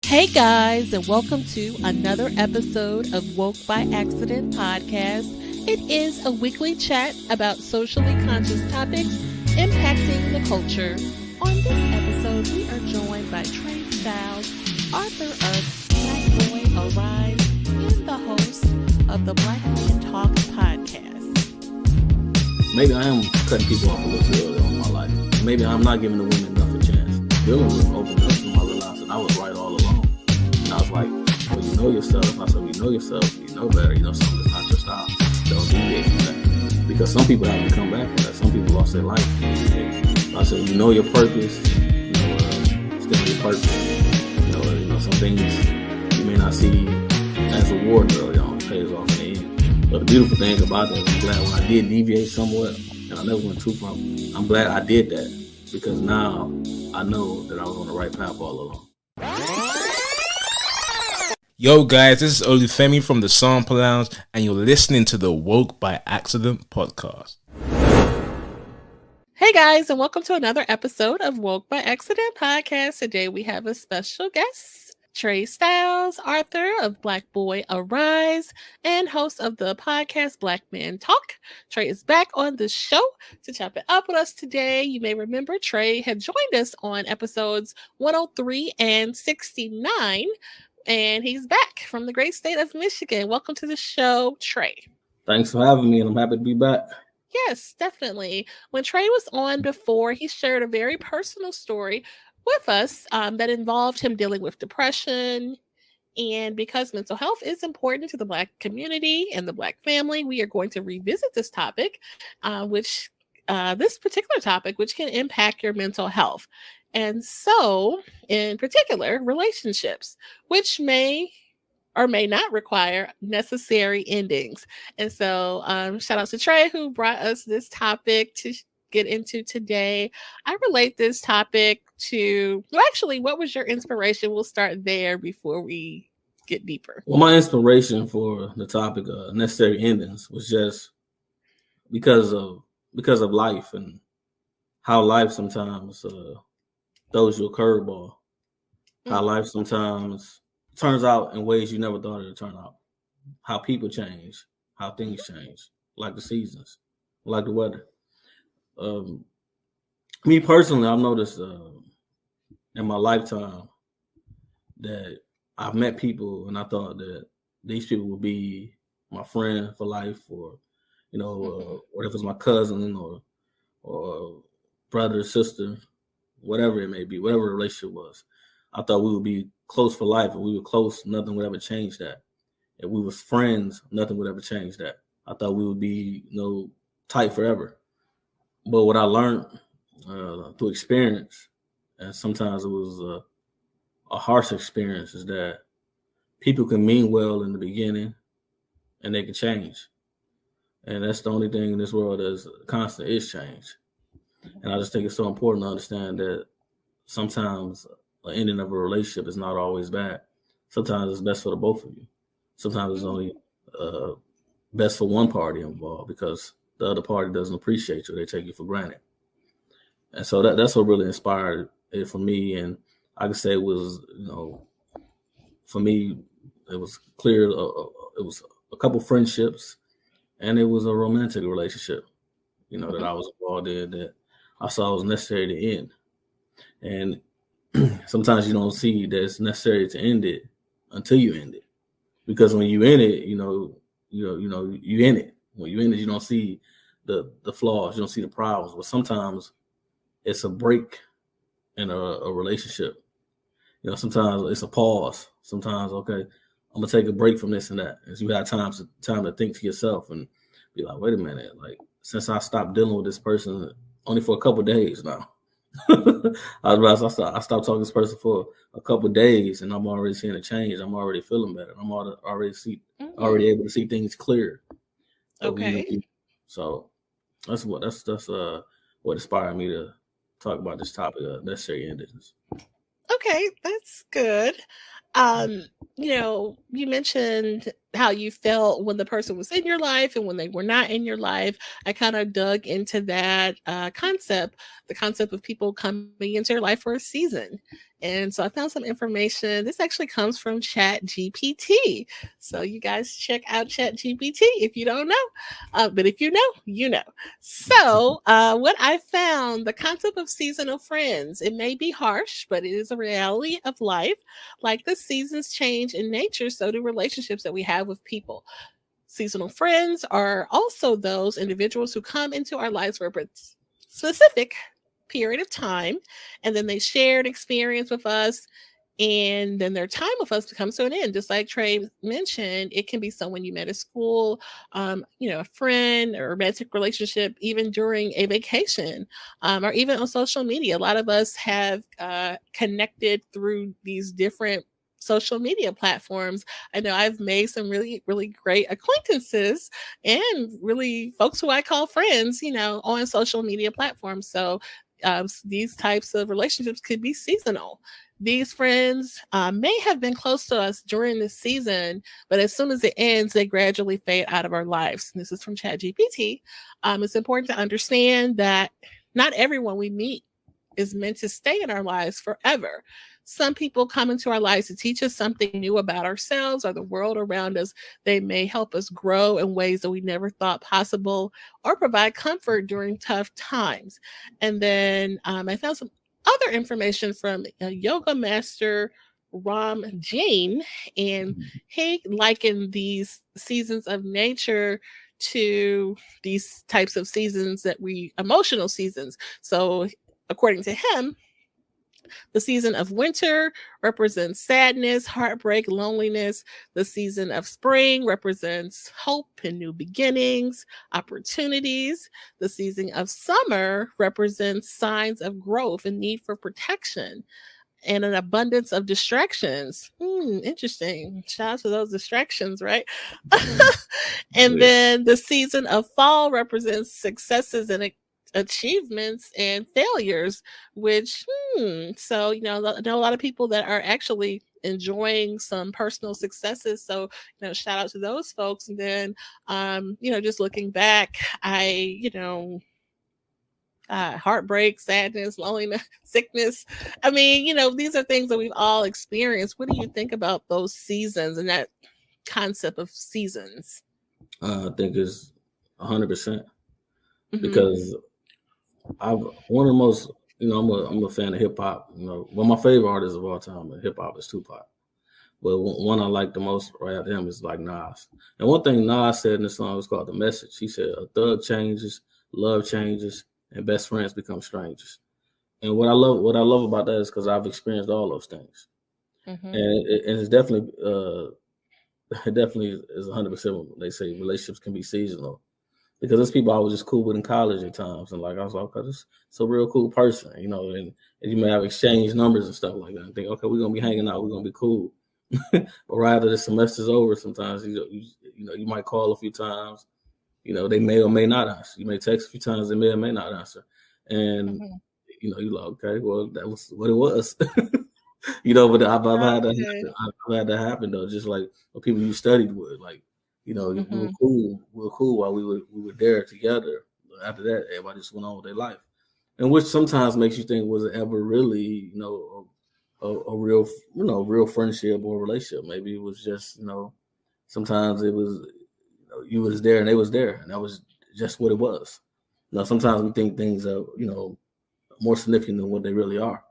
Hey guys, and welcome to another episode of Woke by Accident podcast. It is a weekly chat about socially conscious topics impacting the culture. On this episode, we are joined by Trey Styles, author of Black Boy Arise, and the host of the Black Men Talk podcast. Maybe I am cutting people off a little too early on my life. Maybe I'm not giving the women enough a chance. Dealing with open up to my realized that I was right all along. And I was like, well, you know yourself. I said, well, you know yourself. You know better. You know something that's not your style. Don't deviate from that. Because some people have to come back from that. Some people lost their life. So I said, you know your purpose. You know, still your purpose. You know, some things you may not see as a reward early on. It pays off in the end. But the beautiful thing about that, I'm glad when I did deviate somewhat, and I never went too far, I'm glad I did that. Because now I know that I was on the right path all along. Yo guys, this is Olufemi from the Sample Lounge, and you're listening to the Woke by Accident podcast. Hey guys, and welcome to another episode of Woke by Accident podcast. Today we have a special guest, Trey Styles, author of Black Boy Arise and host of the podcast Black Men Talk. Trey is back on the show to chop it up with us today. You may remember Trey had joined us on episodes 103 and 69, and he's back from the great state of Michigan. Welcome to the show, Trey. Thanks for having me, and I'm happy to be back. Yes, definitely. When Trey was on before, he shared a very personal story with us that involved him dealing with depression. And because mental health is important to the Black community and the Black family, we are going to revisit this topic, this particular topic, which can impact your mental health. And so, in particular, relationships, which may or may not require necessary endings. And so, shout out to Trey, who brought us this topic to get into today. I relate this topic to, well, actually, what was your inspiration? We'll start there before we get deeper. Well, my inspiration for the topic of necessary endings was just because of life and how life sometimes throws you a curveball. How life sometimes turns out in ways you never thought it would turn out. How people change, how things change, like the seasons, like the weather. Me personally, I've noticed in my lifetime that I've met people and I thought that these people would be my friend for life, or or if it's my cousin or brother, sister, whatever it may be, whatever the relationship was. I thought we would be close for life. If we were close, nothing would ever change that. If we was friends, nothing would ever change that. I thought we would be, tight forever. But what I learned through experience, and sometimes it was a harsh experience, is that people can mean well in the beginning and they can change. And that's the only thing in this world that's constant is change. And I just think it's so important to understand that sometimes the ending of a relationship is not always bad. Sometimes it's best for the both of you. Sometimes it's only best for one party involved because the other party doesn't appreciate you. They take you for granted. And so that's what really inspired it for me. And I can say it was, for me, it was clear. It was a couple friendships, and it was a romantic relationship, that I was involved in that I saw was necessary to end. And sometimes you don't see that it's necessary to end it until you end it, because when you end it, you end it. When you end it, you don't see the flaws, you don't see the problems. But sometimes it's a break in a relationship. Sometimes it's a pause. Sometimes, okay, I'm gonna take a break from this and that, and so you have time to think to yourself and be like, wait a minute, like since I stopped dealing with this person only for a couple of days now. I stopped talking to this person for a couple of days, and I'm already seeing a change. I'm already feeling better. I'm already able to see things clear. Okay. So that's what inspired me to talk about this topic of necessary endings. Okay, that's good. You mentioned how you felt when the person was in your life and when they were not in your life. I kind of dug into that concept, the concept of people coming into your life for a season. And so I found some information. This actually comes from ChatGPT. So you guys check out ChatGPT if you don't know. But if you know, you know. So what I found, the concept of seasonal friends, it may be harsh, but it is a reality of life. Like the seasons change in nature, so do relationships that we have with people. Seasonal friends are also those individuals who come into our lives for a specific period of time, and then they share an experience with us, and then their time with us comes to an end. Just like Trey mentioned, it can be someone you met at school, a friend or romantic relationship, even during a vacation, or even on social media. A lot of us have connected through these different social media platforms. I know I've made some really, really great acquaintances and really folks who I call friends, on social media platforms. So these types of relationships could be seasonal. These friends may have been close to us during this season, but as soon as it ends, they gradually fade out of our lives. And this is from ChatGPT. It's important to understand that not everyone we meet is meant to stay in our lives forever. Some people come into our lives to teach us something new about ourselves or the world around us. They may help us grow in ways that we never thought possible or provide comfort during tough times. And then I found some other information from a yoga master, Ram Jain, and he likened these seasons of nature to these types of seasons emotional seasons. So according to him, the season of winter represents sadness, heartbreak, loneliness. The season of spring represents hope and new beginnings, opportunities. The season of summer represents signs of growth and need for protection and an abundance of distractions. Interesting. Shout out to those distractions, right? And then the season of fall represents successes and achievements and failures, which so I know a lot of people that are actually enjoying some personal successes, so shout out to those folks. And then just looking back, heartbreak, sadness, loneliness, sickness, these are things that we've all experienced. What do you think about those seasons and that concept of seasons? I think it's 100% because one of the most, I'm a fan of hip hop. One of my favorite artists of all time in hip hop is Tupac. But one I like the most right after him is like Nas. And one thing Nas said in the song was called The Message. He said, "A thug changes, love changes, and best friends become strangers." And what I love about that is because I've experienced all those things, and it's definitely it definitely is 100%. They say relationships can be seasonal. Because there's people I was just cool with in college at times. And like, I was like, okay, this is a real cool person, and you may have exchanged numbers and stuff like that and think, okay, we're going to be hanging out. We're going to be cool. But right after the semester's over, sometimes, you might call a few times, they may or may not answer. You may text a few times, they may or may not answer. And, you're like, okay, well, that was what it was. But I've had that happen. I've had that happen though. Just like people you studied with, like, we were cool. We were cool while we were there together. After that, everybody just went on with their life, and which sometimes makes you think, was it ever really, a real friendship or relationship? Maybe it was just, sometimes it was, you was there and they was there, and that was just what it was. Sometimes we think things are, more significant than what they really are.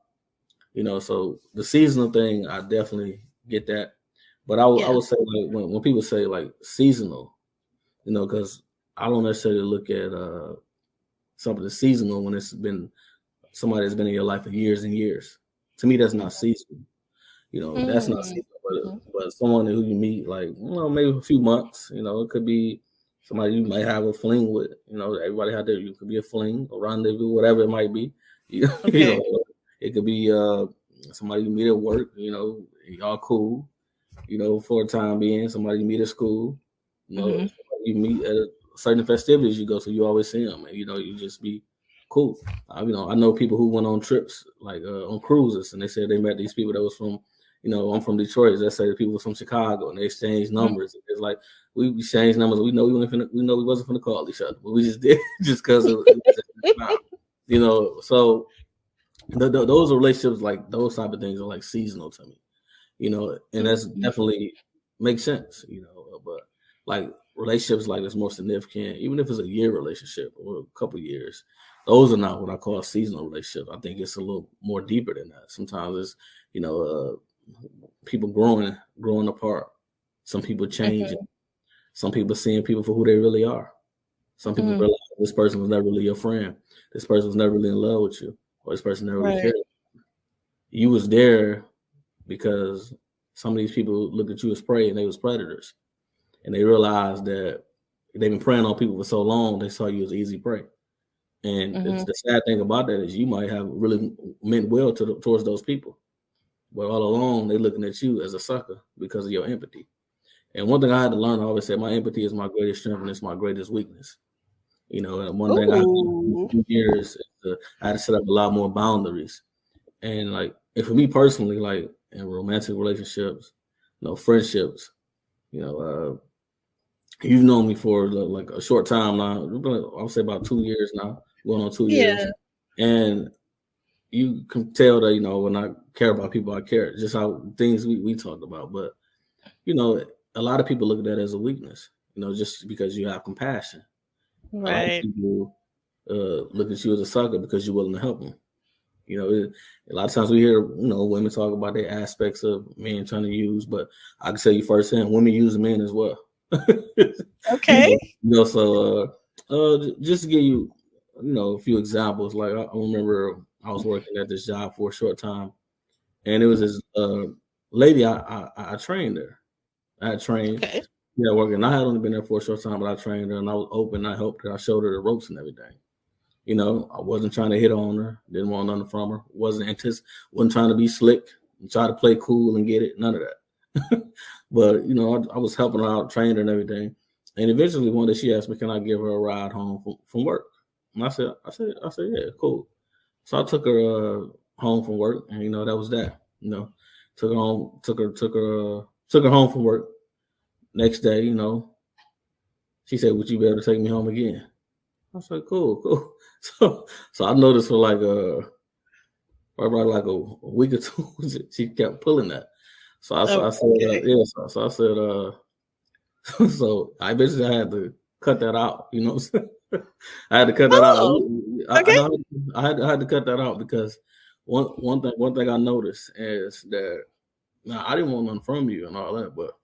So the seasonal thing, I definitely get that. But I would say, like, when people say like seasonal, because I don't necessarily look at something seasonal when it's been somebody that's been in your life for years and years. To me, that's not seasonal. That's not seasonal. But someone who you meet, like, maybe a few months. It could be somebody you might have a fling with. Everybody out there, you could be a fling, a rendezvous, whatever it might be. It could be somebody you meet at work. Y'all cool. For a time being, somebody you meet at school, you meet at certain festivities you go to, you always see them, and you just be cool. I know people who went on trips, like on cruises, and they said they met these people that was from, I'm from Detroit. Let's say the people was from Chicago, and they exchanged numbers. It's like we exchanged numbers. We know we wasn't finna call each other, but we just did just because of So those relationships, like those type of things, are like seasonal to me, and that's definitely makes sense, but like relationships like that's more significant, even if it's a year relationship or a couple years, those are not what I call seasonal relationships. I think it's a little more deeper than that. Sometimes it's, people growing apart. Some people changing. Some people seeing people for who they really are. Some people realize this person was never really your friend. This person was never really in love with you, or this person never really cared. You was there because some of these people looked at you as prey, and they was predators, and they realized that they've been preying on people for so long, they saw you as easy prey. And the sad thing about that is you might have really meant well towards those people, but all along they're looking at you as a sucker because of your empathy. And one thing I had to learn, I always said, my empathy is my greatest strength and it's my greatest weakness. And one thing I had to do for years is I had to set up a lot more boundaries. And and for me personally, like in romantic relationships, friendships, you've known me for like a short time now. I would say about 2 years now, going on 2 years. And you can tell that, when I care about people, I care, just how things we talked about. But, a lot of people look at that as a weakness, just because you have compassion. Right. A lot of people look at you as a sucker because you're willing to help them. A lot of times we hear, women talk about their aspects of men trying to use, but I can tell you firsthand, women use men as well. Okay. So just to give you, a few examples, like I remember I was working at this job for a short time, and it was this lady I trained there. I had trained, working. I had only been there for a short time, but I trained her, and I was open. I helped her. I showed her the ropes and everything. I wasn't trying to hit on her. Didn't want nothing from her. Wasn't trying to be slick and try to play cool and get it. None of that. But I was helping her out, trained her and everything. And eventually one day she asked me, "Can I give her a ride home from work?" And I said, "Yeah, cool." So I took her home from work, and that was that. Took her home, took her home from work. Next day, she said, "Would you be able to take me home again?" I said, cool. So I noticed for probably like a week or two, she kept pulling that. So I said, So I said, so I basically had to cut that out. I had to cut that out. I had to cut that out because one thing I noticed is that I didn't want nothing from you and all that, but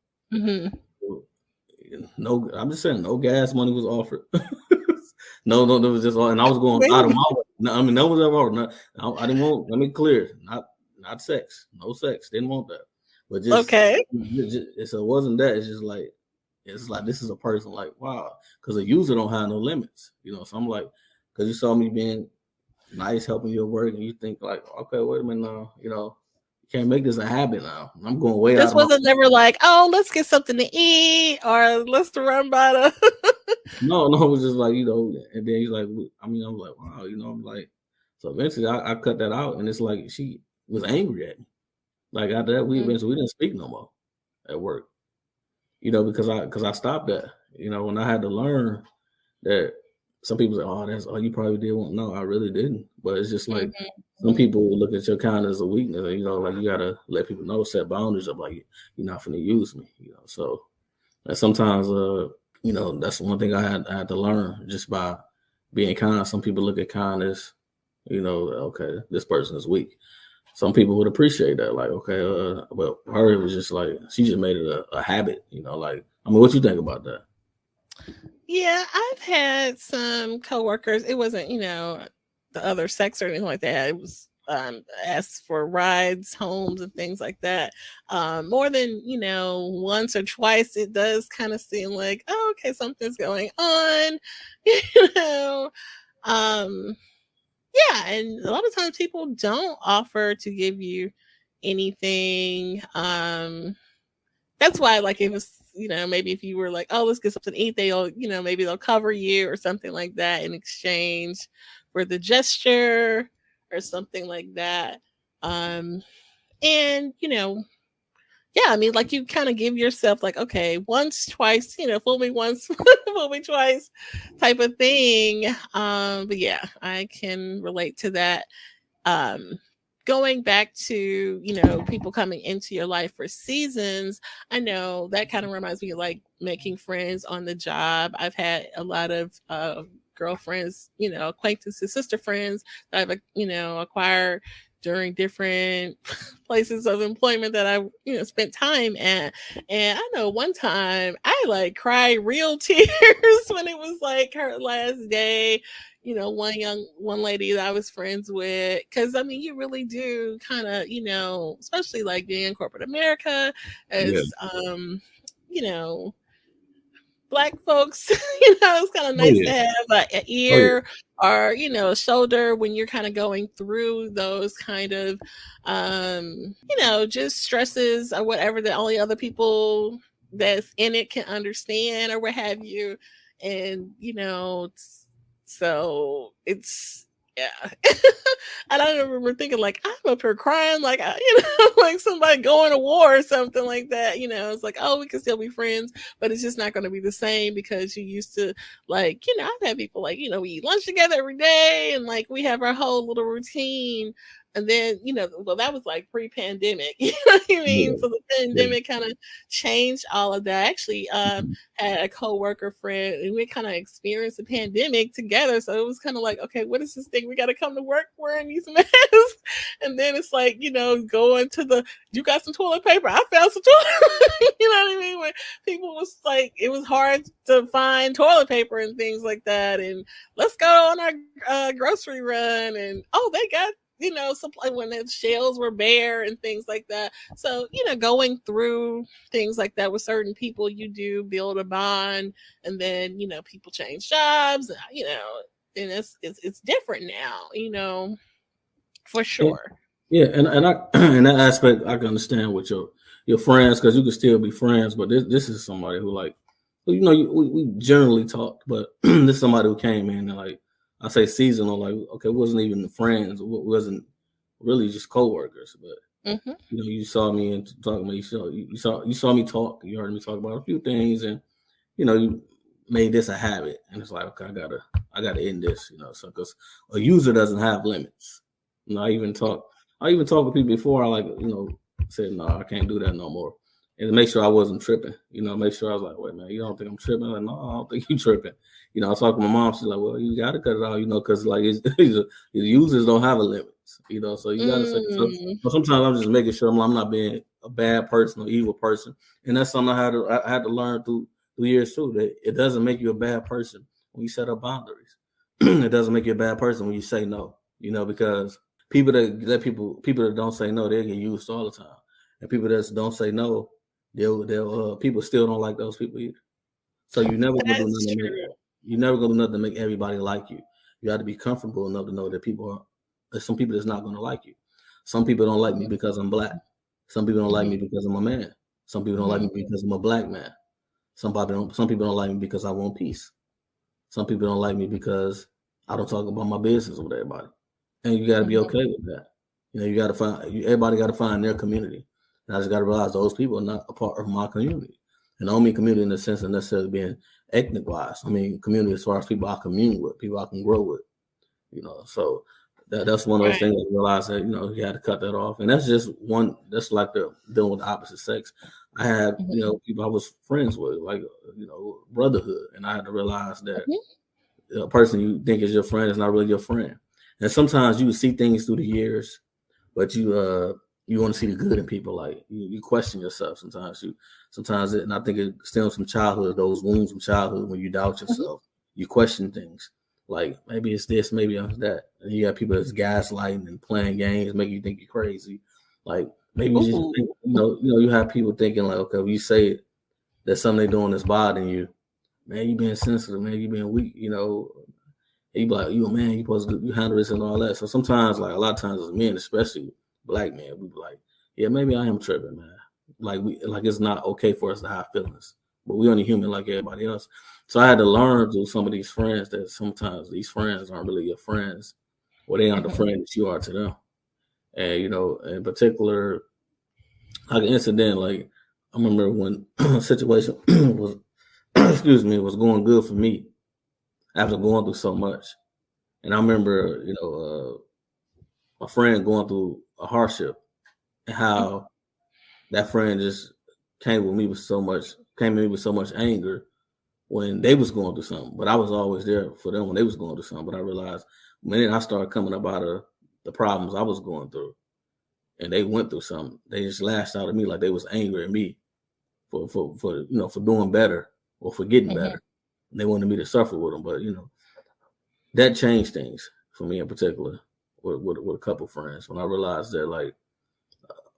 no, I'm just saying, no gas money was offered. No, it was just all, and I was going out of my way. No, I mean, that was ever. I didn't want. Let me clear, not sex, no sex. Didn't want that. But just so it wasn't that. It's like this is a person like, wow, because a user don't have no limits, So I'm like, because you saw me being nice, helping you at work, and you think like, okay, wait a minute now, you can't make this a habit now. I'm going way out. This wasn't never like, oh, let's get something to eat or let's run by the. No, it was just like, and then he's like, I'm like, wow, I'm like, so eventually I cut that out, and it's like she was angry at me. Like after that, we didn't speak no more at work, because I stopped that, when I had to learn that some people say, oh, that's, you probably did want. No, I really didn't. But it's just like some people look at your kindness as a weakness, and, like you gotta let people know, set boundaries of like, you're not finna use me, So and sometimes, that's one thing I had to learn just by being kind. Some people look at kindness, okay, this person is weak. Some people would appreciate that, like, okay, but her, it was just like she just made it a habit, like, what you think about that? Yeah, I've had some coworkers. It wasn't, the other sex or anything like that. It was asked for rides, homes, and things like that. More than once or twice, it does kind of seem like, oh, okay, something's going on. Yeah, and a lot of times people don't offer to give you anything. That's why, like, it was, maybe if you were like, oh, let's get something to eat, they'll, maybe they'll cover you or something like that in exchange for the gesture or something like that. And, yeah, I mean, like you kind of give yourself like, okay, once, twice, fool me once, fool me twice type of thing. But yeah, I can relate to that. going back to, people coming into your life for seasons, I know that kind of reminds me of like making friends on the job. I've had a lot of girlfriends, acquaintances, sister friends that I've, acquired during different places of employment that I, spent time at. And I know one time I like cried real tears when it was like her last day. One lady that I was friends with, because I mean, you really do kind of, especially like being in corporate America as, you know, Black folks, it's kind of nice to have an ear or, a shoulder when you're kind of going through those kind of, just stresses or whatever that only other people that's in it can understand or what have you. And, so it's, yeah. And I remember thinking like, I'm up here crying like, like somebody going to war or something like that. It's like, oh, we can still be friends, but it's just not going to be the same because you used to like, I've had people like, we eat lunch together every day and like we have our whole little routine. And then, well, that was like pre-pandemic, you know what I mean? So the pandemic kind of changed all of that. I actually had a co-worker friend and we kind of experienced the pandemic together. So it was kind of like, okay, what is this thing? We got to come to work wearing these masks. And then it's like, going to you got some toilet paper? I found some toilet you know what I mean? When people was like, it was hard to find toilet paper and things like that. And let's go on our grocery run. And, they got, supply when the shelves were bare and things like that. So, going through things like that with certain people, you do build a bond, and then, people change jobs, and it's different now, for sure. Yeah. And I, in that aspect, I can understand with your friends, because you can still be friends, but this is somebody who like, we generally talk, but this is somebody who came in and like, I say seasonal, like, okay, it wasn't even friends. It wasn't really just co-workers, but you saw me and talking about you saw me talk. You heard me talk about a few things, and you made this a habit, and it's like, okay, I gotta end this, so because a user doesn't have limits. I even talk with people before I like, said no, I can't do that no more. And to make sure I wasn't tripping, make sure I was like, wait, man, you don't think I'm tripping? I'm like, no, I don't think you tripping. I was talking to my mom. She's like, well, you got to cut it out, because like his users don't have a limit, so you got to say. So sometimes I'm just making sure I'm not being a bad person or evil person. And that's something I had to learn through years too, that it doesn't make you a bad person when you set up boundaries. It doesn't make you a bad person when you say no, because people that don't say no, they get used all the time. And people that don't say no, they'll people still don't like those people either. So you never gonna do nothing. You're never gonna do nothing to make everybody like you. You have to be comfortable enough to know that there's some people that's not gonna like you. Some people don't like me because I'm Black. Some people don't like me because I'm a man. Some people don't like me because I'm a Black man. Some people don't like me because I want peace. Some people don't like me because I don't talk about my business with everybody. And you gotta be okay with that. You gotta everybody gotta find their community. And I just gotta realize those people are not a part of my community. And I don't mean community in the sense of necessarily being ethnic wise. I mean community as far as people I commune with, people I can grow with. So that's one of those things I realized that, you had to cut that off. And that's just one, that's like dealing with the opposite sex. I had, people I was friends with, like, brotherhood. And I had to realize that a person you think is your friend is not really your friend. And sometimes you see things through the years, but you want to see the good in people. Like you question yourself sometimes. And I think it stems from childhood, those wounds from childhood when you doubt yourself. You question things. Like maybe it's this, maybe it's that. And you got people that's gaslighting and playing games, making you think you're crazy. Like maybe you just think, you have people thinking like, okay, when you say it, that something they're doing that's bothering you, man, you being sensitive, man, you being weak, you be like, you a man, you supposed to you handle this and all that. So sometimes, like a lot of times as men, especially Black men, we be like, yeah, maybe I am tripping, man. Like it's not okay for us to have feelings, but we only human like everybody else. So I had to learn through some of these friends that sometimes these friends aren't really your friends, or they aren't the friend that you are to them. And in particular, like an incident, like I remember when a situation was, was going good for me after going through so much. And I remember, a friend going through a hardship, and how that friend just came at me with so much anger when they was going through something. But I was always there for them when they was going through something. But I realized when I started coming up out of the problems I was going through, and they went through something, they just lashed out at me like they was angry at me for doing better or for getting better. And they wanted me to suffer with them. But that changed things for me in particular with a couple friends, when I realized that like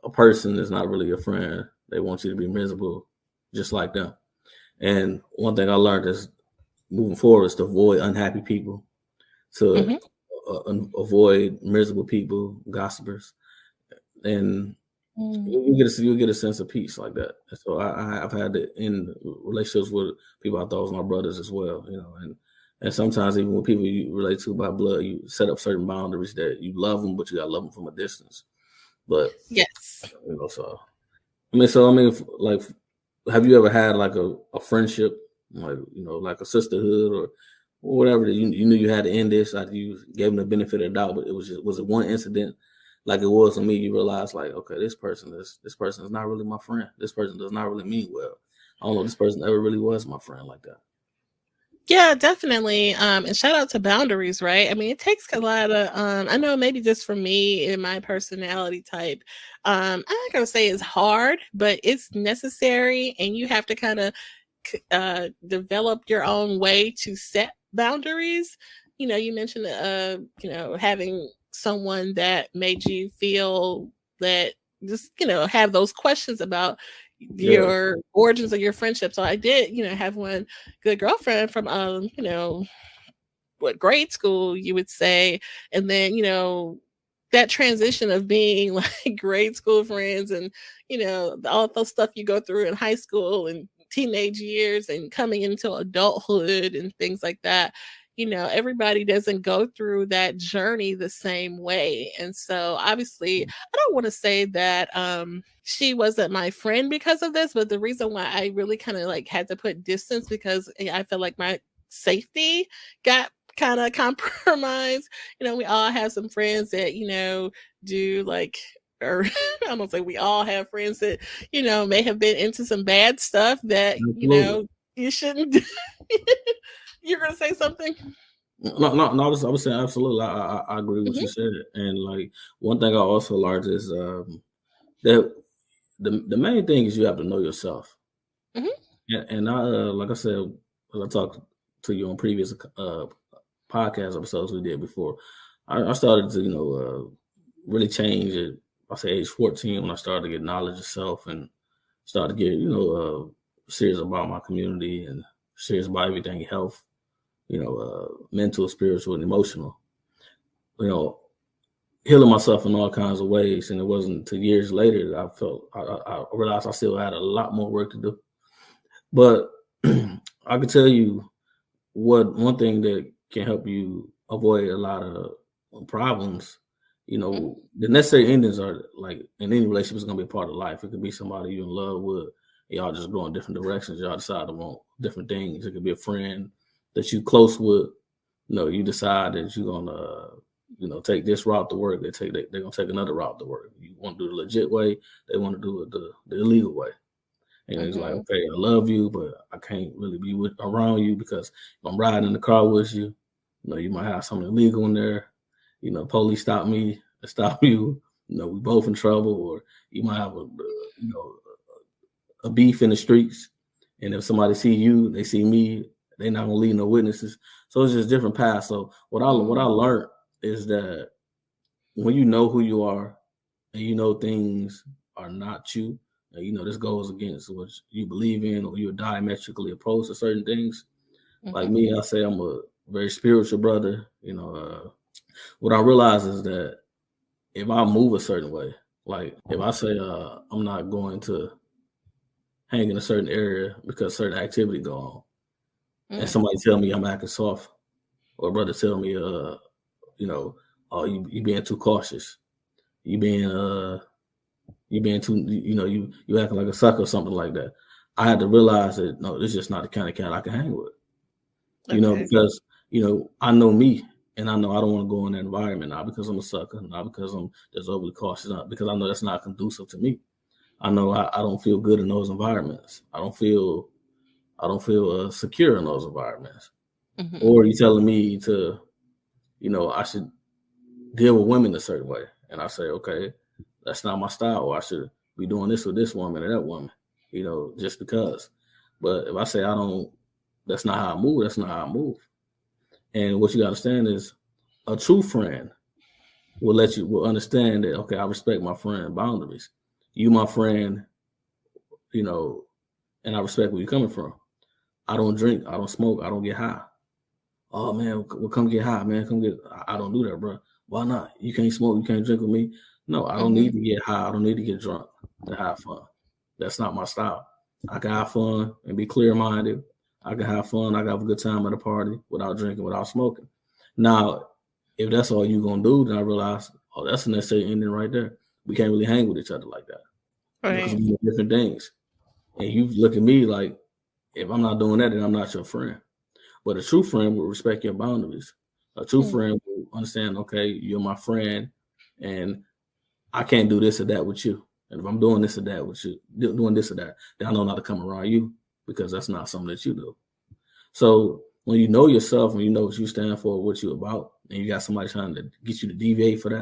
a person is not really a friend. They want you to be miserable just like them. And one thing I learned is moving forward is to avoid unhappy people, to avoid miserable people, gossipers, and you'll get a sense of peace like that. And so I've had it in relationships with people I thought was my brothers as well, and sometimes even with people you relate to by blood, you set up certain boundaries that you love them, but you gotta love them from a distance. But yes, like, have you ever had like a friendship, like a sisterhood or whatever that you knew you had to end this? Like you gave them the benefit of the doubt, but was it one incident like it was for me? You realized like, okay, this person is not really my friend. This person does not really mean well. I don't know if this person ever really was my friend like that. Yeah, definitely. And shout out to boundaries, right? I mean, it takes a lot of, I know maybe just for me in my personality type, I'm not going to say it's hard, but it's necessary. And you have to kind of develop your own way to set boundaries. You mentioned, having someone that made you feel that just, have those questions about your origins of your friendship. So I did, have one good girlfriend from, grade school, you would say. And then, that transition of being like grade school friends and, all the stuff you go through in high school and teenage years and coming into adulthood and things like that. Everybody doesn't go through that journey the same way. And so obviously, I don't want to say that she wasn't my friend because of this, but the reason why I really kind of like had to put distance, because I felt like my safety got kind of compromised. We all have some friends that, do like, or I'm gonna say we all have friends that, may have been into some bad stuff that, you shouldn't do. You're gonna say something? No. I was saying absolutely. I agree with what you said. And like one thing I also learned is that the main thing is you have to know yourself. And I like I said, as I talked to you on previous podcast episodes we did before, I started to really change at I say age 14 when I started to get knowledge of self and started to get serious about my community and serious about everything health. Mental, spiritual, and emotional, healing myself in all kinds of ways. And it wasn't until years later that I realized I still had a lot more work to do. But I can tell you one thing that can help you avoid a lot of problems. The necessary endings are like in any relationship is going to be a part of life. It could be somebody you're in love with. Y'all just go in different directions. Y'all decide to want different things. It could be a friend that you close with. You decide that you're gonna take this route to work. They're gonna take another route to work. You want to do the legit way, they want to do it the illegal way. And it's like, okay, I love you, but I can't really be around you because if I'm riding in the car with you, you might have something illegal in there. Police stop me and stop you. We both in trouble, or you might have a beef in the streets. And if somebody see you, they see me, they're not gonna leave no witnesses. So it's just different paths. So what I learned is that when you know who you are and things are not you, this goes against what you believe in, or you're diametrically opposed to certain things. Like me, I say I'm a very spiritual brother. What I realize is that if I move a certain way, like if I say I'm not going to hang in a certain area because certain activity go on, and somebody tell me I'm acting soft, or a brother tell me, oh, you being too cautious, you being too, you acting like a sucker or something like that. I had to realize that no, this is just not the kind of cat I can hang with, because I know me, And I know I don't want to go in that environment, not because I'm a sucker, not because I'm just overly cautious, not because I know that's not conducive to me. I know I don't feel good in those environments. I don't feel secure in those environments. Mhm. Or you telling me to, I should deal with women a certain way, and I say, okay, that's not my style. Or I should be doing this with this woman or that woman, just because. But if I say that's not how I move. That's not how I move. And what you got to understand is, a true friend will understand that, okay, I respect my friend boundaries. You, my friend, and I respect where you're coming from. I don't drink, I don't smoke, I don't get high. Oh man, well, come get high, man. I don't do that, bro. Why not? You can't smoke, you can't drink with me. No, I don't need to get high. I don't need to get drunk to have fun. That's not my style. I can have fun and be clear-minded. I can have fun. I can have a good time at a party without drinking, without smoking. Now, if that's all you're going to do, then I realize, that's a necessary ending right there. We can't really hang with each other like that. Because we do different things. And you look at me like, if I'm not doing that, then I'm not your friend. But a true friend will respect your boundaries. A true friend will understand, okay, you're my friend, and I can't do this or that with you. And if I'm doing this or that with you, doing this or that, then I know not to come around you, because that's not something that you do. So when you know yourself, when you know what you stand for, what you're about, and you got somebody trying to get you to deviate from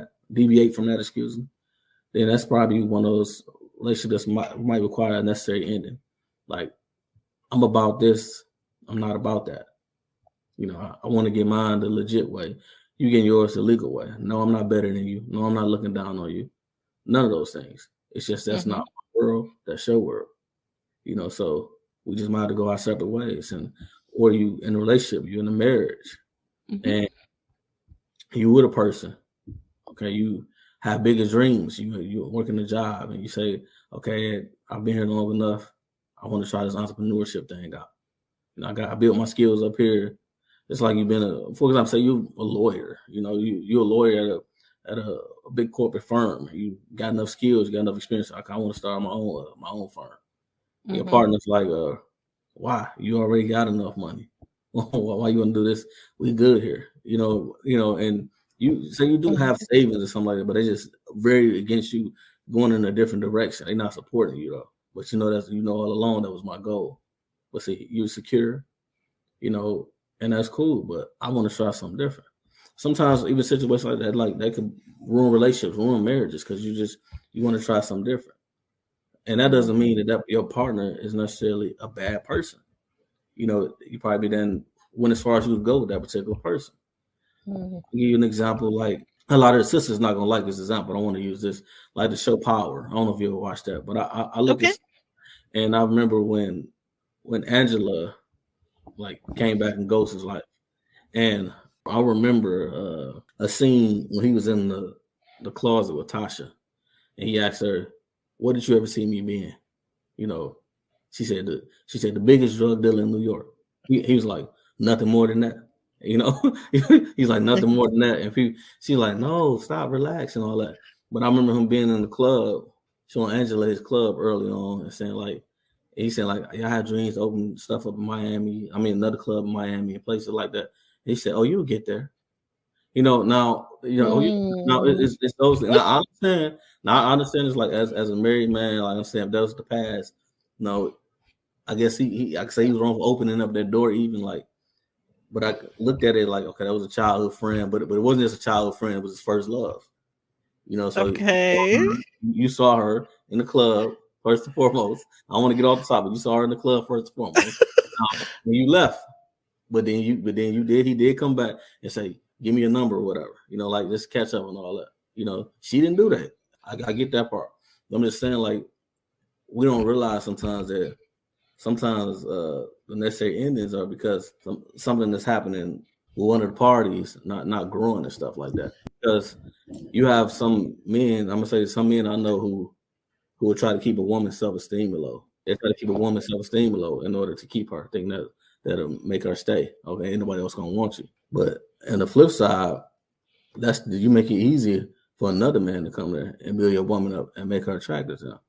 that, excuse me, then that's probably one of those relationships that might require a necessary ending. Like, I'm about this, I'm not about that. I want to get mine the legit way. You getting yours the legal way. No, I'm not better than you. No, I'm not looking down on you. None of those things. It's just that's not my world. That's your world. So we just might have to go our separate ways. Or you in a relationship, you're in a marriage, and you with a person. Okay, you have bigger dreams. You're working a job, and you say, okay, I've been here long enough. I want to try this entrepreneurship thing out. I built my skills up here. It's like you've been for example, say you're a lawyer. You're a lawyer at a big corporate firm. You got enough skills, you got enough experience. I want to start my own firm. Your partner's like, why? You already got enough money. Why you want to do this? We good here. And you say you do have savings or something like that, but they just very against you going in a different direction. They're not supporting you though. But all along that was my goal. But see, you're secure, and that's cool. But I want to try something different. Sometimes even situations like that, like they could ruin relationships, ruin marriages, because you want to try something different. And that doesn't mean that your partner is necessarily a bad person. You probably then went as far as you would go with that particular person. I'll give you an example. Like, a lot of the sisters not gonna like this example. I don't want to use this, like the show Power. I don't know if you ever watched that, but I look at, and I remember when Angela came back in Ghost's life, and I remember a scene when he was in the closet with Tasha, and he asked her, "What did you ever see me being?" She said the biggest drug dealer in New York. He was like, nothing more than that. He's like, nothing more than that. And she's like, no, stop, relax, and all that. But I remember him being in the club, showing Angela his club early on, and saying he said I had dreams to open stuff up in Miami. I mean, another club in Miami and places like that. He said, "Oh, you'll get there." Now it's those. Now I understand. I understand it's like as a married man, like I'm saying, that was the past. No, I guess I could say he was wrong for opening up that door, even but I looked at it like, okay, that was a childhood friend, but it wasn't just a childhood friend; it was his first love. So you saw her in the club first and foremost. I want to get off the topic. You saw her in the club first and foremost. When you left, but then he did come back and say, "Give me a number," or whatever. Like just catch up and all that. She didn't do that. I get that part. I'm just saying, we don't realize sometimes that the necessary endings are because something that's happening with one of the parties not growing and stuff like that. Because you have some men, I'm gonna say some men I know who will try to keep a woman's self-esteem low. They try to keep a woman's self-esteem low in order to keep her, thinking that'll make her stay. Okay, ain't nobody else gonna want you. But on the flip side, you make it easier for another man to come there and build your woman up and make her attractive to him.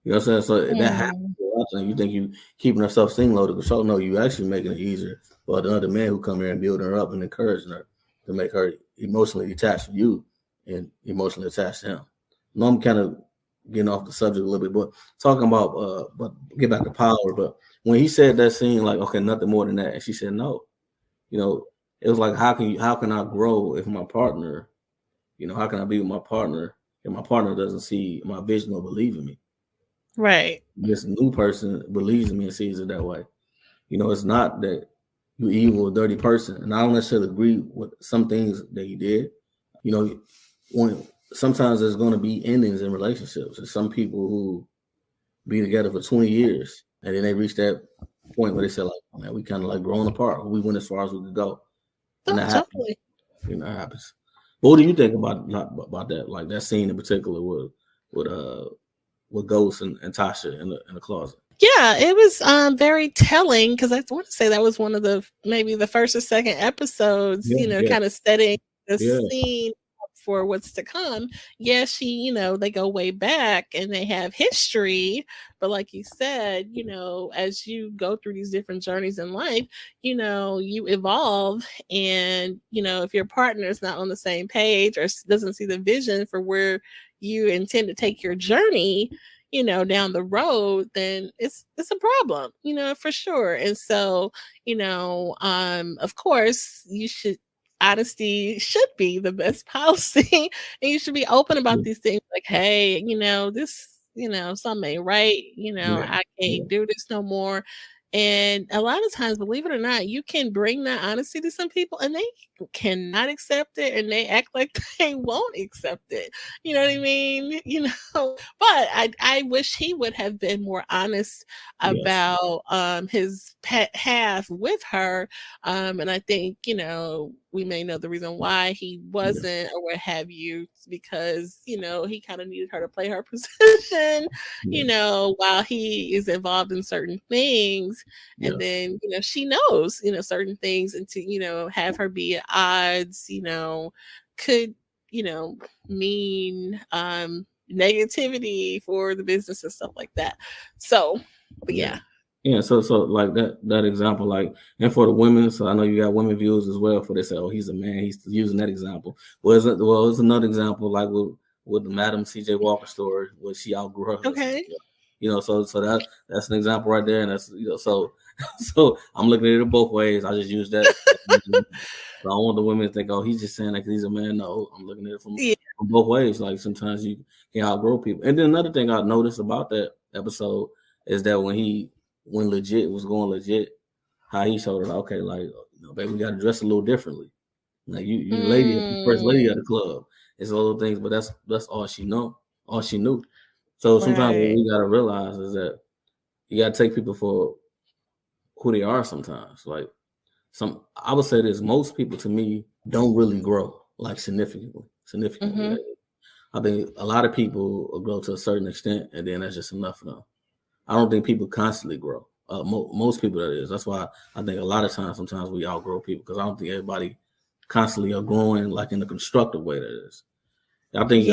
You know what I'm saying? So that happens. You think you keeping her self-esteem low to control? No, you actually making it easier for another man who come here and building her up and encouraging her to make her emotionally attached to you and emotionally attached to him. Now I'm kind of getting off the subject a little bit, but talking about but get back to power. But when he said that scene, like, okay, nothing more than that, and she said no, you know, it was like, how can I grow if my partner, how can I be with my partner if my partner doesn't see my vision or believe in me? Right. This new person believes in me and sees it that way. It's not that you evil or dirty person. And I don't necessarily agree with some things that he did. When sometimes there's going to be endings in relationships. There's some people who be together for 20 years and then they reach that point where they say, like, man, we kind of like growing apart. We went as far as we could go. And that happens. That happens. But what do you think about that? Like that scene in particular with Ghost and Tasha in the closet? Yeah, it was very telling because I want to say that was one of maybe the first or second episodes, kind of setting the scene for what's to come. Yeah, they go way back and they have history, but like you said, as you go through these different journeys in life, you evolve, and if your partner is not on the same page or doesn't see the vision for where you intend to take your journey, down the road, then it's a problem, for sure. And so, of course, honesty should be the best policy, and you should be open about these things. Like, hey, this, something ain't right. I can't do this no more. And a lot of times, believe it or not, you can bring that honesty to some people and they cannot accept it, and they act like they won't accept it. You know what I mean? But I wish he would have been more honest about his path with her. And I think, we may know the reason why he wasn't or what have you, because, he kind of needed her to play her position, while he is involved in certain things. And then, she knows, certain things, and to, have her be at odds, could, mean negativity for the business and stuff like that. So, but yeah. Yeah, so like that example, like, and for the women, so I know you got women viewers as well, for they say, oh, he's a man, he's using that example. Well, it's another example, like with the Madam CJ Walker story, where she outgrew her husband. Okay. So that's an example right there, and that's so I'm looking at it both ways. I just use that. So I don't want the women to think, oh, he's just saying like he's a man. No, I'm looking at it from both ways. Like sometimes you can outgrow people. And then another thing I noticed about that episode is that when legit was going legit, how he showed her, okay, like, baby, we got to dress a little differently. Like you lady, the first lady at the club. It's all those things, but that's all she knew. So sometimes what we gotta realize is that you gotta take people for who they are sometimes. Like I would say this, most people to me don't really grow like significantly. Mm-hmm. I think a lot of people will grow to a certain extent, and then that's just enough for them. I don't think people constantly grow. Most people, that is. That's why I think a lot of times, sometimes we outgrow people, because I don't think everybody constantly are growing like in a constructive way. That is. I think,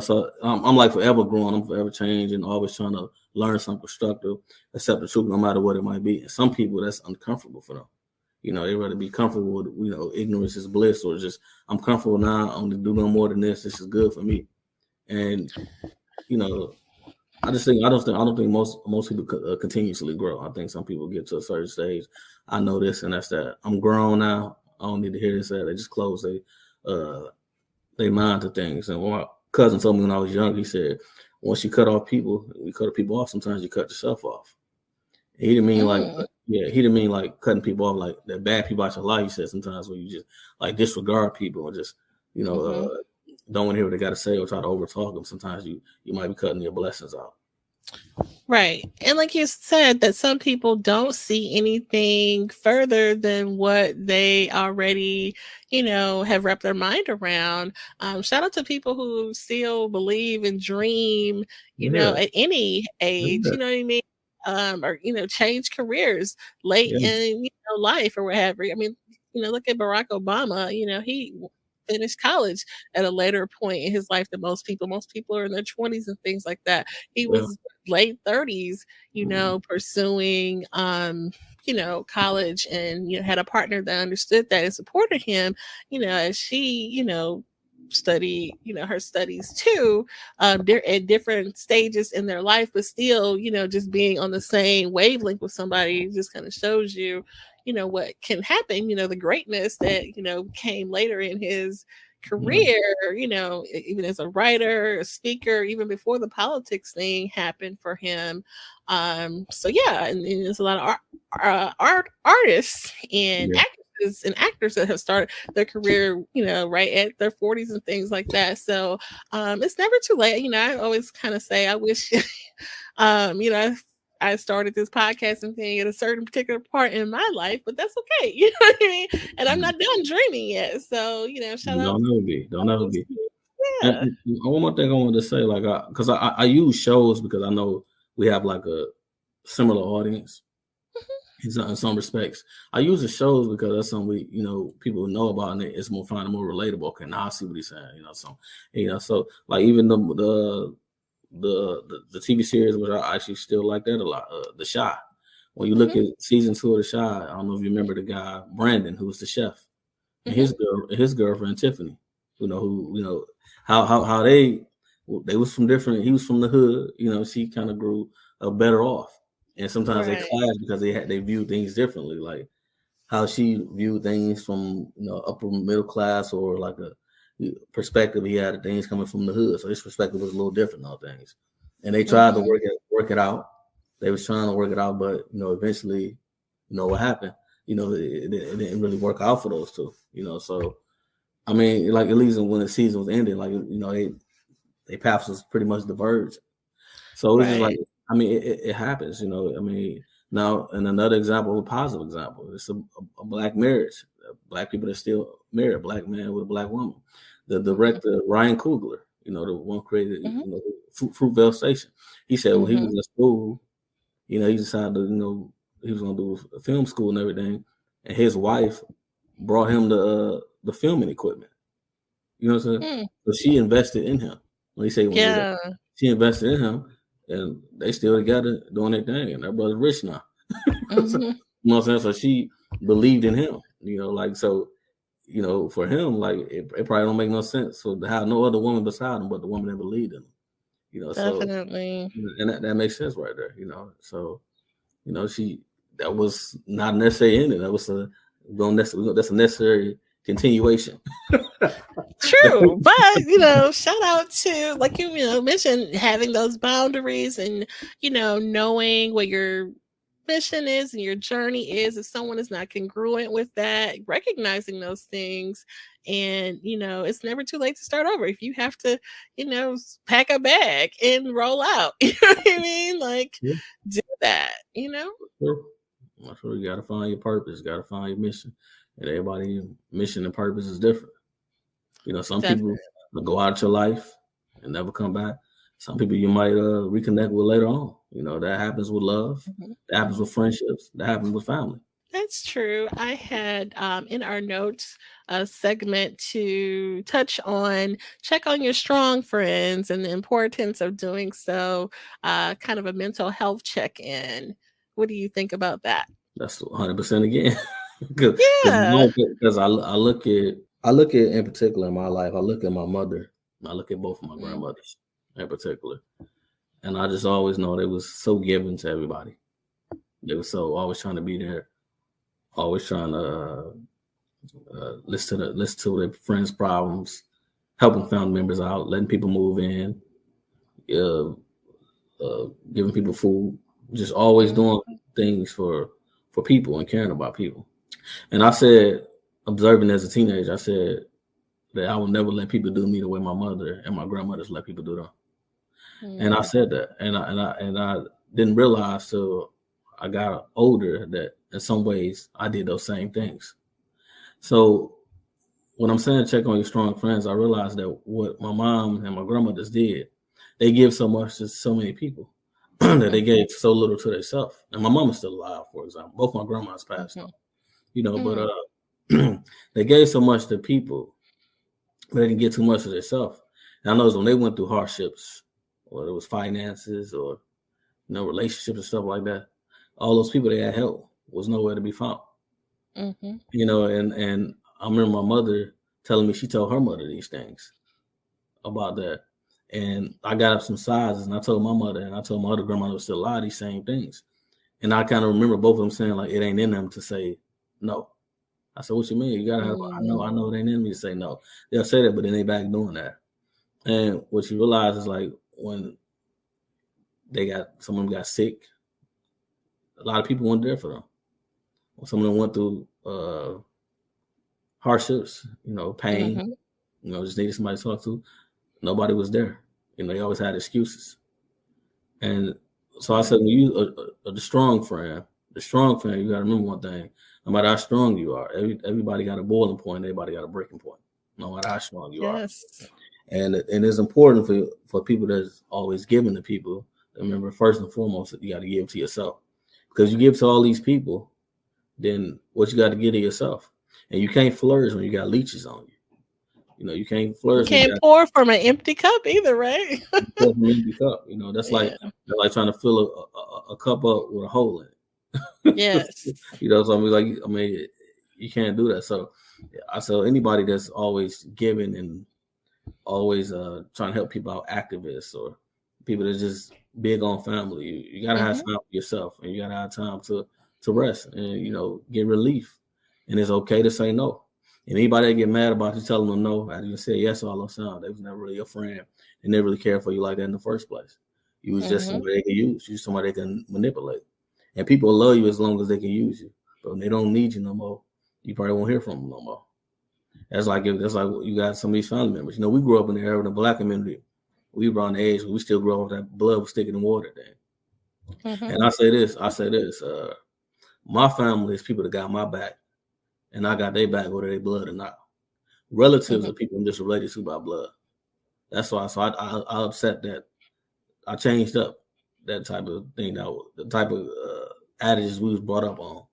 so I'm like forever growing. I'm forever changing, always trying to learn something constructive, accept the truth no matter what it might be. And some people, that's uncomfortable for them. They rather be comfortable with, ignorance is bliss, or just, I'm comfortable now. I'm going to do no more than this. This is good for me. And, I don't think most people continuously grow. I think some people get to a certain stage. I know this and that's that. I'm grown now. I don't need to hear this. That they just close they mind to things. And my cousin told me when I was young, he said, once you cut people off, sometimes you cut yourself off. And he didn't mean he didn't mean like cutting people off like the bad people out your life. He said sometimes when you just like disregard people or just don't want to hear what they got to say or try to overtalk them. Sometimes you might be cutting your blessings out. Right. And like you said, that some people don't see anything further than what they already, have wrapped their mind around. Shout out to people who still believe and dream, at any age, you know what I mean? Or, change careers late in, life or whatever. I mean, look at Barack Obama, he finished college at a later point in his life than most people. Most people are in their 20s and things like that. He was late 30s, pursuing, college and, had a partner that understood that and supported him, as she, study, her studies too. They're at different stages in their life, but still, just being on the same wavelength with somebody just kind of shows you, what can happen, the greatness that, came later in his career, even as a writer, a speaker, even before the politics thing happened for him. So yeah, and there's a lot of artists and actresses and actors that have started their career, right at their 40s and things like that. So it's never too late. I always kind of say I wish I started this podcasting thing at a certain particular part in my life, but that's okay. You know what I mean? And I'm not done dreaming yet. So, shout out. Don't ever be. Yeah. And one more thing I wanted to say, like, because I use shows because I know we have like a similar audience in some respects. I use the shows because that's something we, people know about, and it's more find it more relatable. Okay, now I see what he's saying. So like even the TV series, which I actually still like that a lot. The Chi. When you look at season 2 of The Chi, I don't know if you remember the guy Brandon, who was the chef, and his girlfriend Tiffany. How they was from different. He was from the hood. She kind of grew better off, and sometimes they clashed because they viewed things differently. Like how she viewed things from upper middle class or like a perspective he had of things coming from the hood, so his perspective was a little different on things, and they tried to work it out. They was trying to work it out, but eventually, what happened. It didn't really work out for those two. So I mean, like at least when the season was ending, like they paths was pretty much diverged. So it's just like, I mean, it happens. I mean, now and another example, a positive example, it's a black marriage. Black people that still marry a black man with a black woman. The director Ryan Coogler, the one created Fruitvale Station. He said when he was at school, he decided to, he was going to do a film school and everything, and his wife brought him the filming equipment. You know what I'm saying? So she invested in him. When he say she invested in him, and they still together doing their thing, and that brother's rich now. So, you know what I'm saying? So she believed in him. So, for him, like it probably don't make no sense for to have no other woman beside him but the woman that believed in him. Definitely. So, and that makes sense right there. So, that was not necessarily ending. That was that's a necessary continuation. True, but shout out to, like you mentioned, having those boundaries and knowing what your mission is and your journey is. If someone is not congruent with that, recognizing those things, and it's never too late to start over. If you have to pack a bag and roll out, you know what I mean, like do that. Sure. You gotta find your purpose, gotta find your mission, and everybody's mission and purpose is different. Some people will go out your life and never come back. Some people you might reconnect with later on. That happens with love. That happens with friendships. That happens with family. That's true. I had in our notes a segment to touch on, check on your strong friends and the importance of doing so, kind of a mental health check-in. What do you think about that? That's 100% again. Because I look at in particular in my life, I look at my mother, I look at both of my grandmothers in particular, and I just always know they was so giving to everybody. They were so always trying to be there, always trying to listen to their friends' problems, helping family members out, letting people move in, giving people food, just always doing things for people and caring about people. And I said, observing as a teenager, I said that I would never let people do me the way my mother and my grandmothers let people do them. And I said that, and I didn't realize till I got older that in some ways I did those same things. So when I'm saying check on your strong friends, I realized that what my mom and my grandmothers did, they give so much to so many people that they gave so little to themselves. And my mom is still alive, for example. Both my grandmas passed on, but they gave so much to people, but they didn't get too much to themselves. And I know when they went through hardships, whether it was finances or relationships and stuff like that, all those people, they had help. was nowhere to be found. Mm-hmm. You know, and I remember my mother telling me she told her mother these things about that. And I got up some sizes and I told my mother and I told my other grandma was still alive these same things. And I kind of remember both of them saying like it ain't in them to say no. I said, what you mean? You gotta have I know it ain't in me to say no. They'll say that, but then they back doing that. And what you realize is like when some of them got sick, a lot of people weren't there for them. When some of them went through hardships, you know, pain, you know, just needed somebody to talk to. Nobody was there. You know, they always had excuses. And so I said, when you the strong friend, you got to remember one thing. No matter how strong you are, everybody got a boiling point. Everybody got a breaking point. No matter how strong you are. And it's important for people that's always giving to people. Remember, first and foremost, you got to give to yourself. Because you give to all these people, then what you got to give to yourself. And you can't flourish when you got leeches on you. You know, you can't flourish. You can't pour from an empty cup either, right? Pour from an empty cup. You know, that's like trying to fill a cup up with a hole in it. Yes. You know, so I mean, you can't do that. So I tell anybody that's always giving and always trying to help people out, activists or people that's just big on family, you gotta have time for yourself and you gotta have time to rest and, you know, get relief. And it's okay to say no. And anybody that get mad about you telling them no, after you say yes all those time, they was never really your friend. They never really cared for you like that in the first place. You was just somebody they can use. You somebody they can manipulate. And people love you as long as they can use you. But when they don't need you no more, you probably won't hear from them no more. That's like you got some of these family members. You know, we grew up in the era of the Black community. We were on the age where we still grew up with that blood was sticking in water then. And I say this, my family is people that got my back. And I got their back, whether they blood or not. Relatives are people I'm just related to by blood. That's why. So I upset that I changed up that type of thing. The type of adages we was brought up on.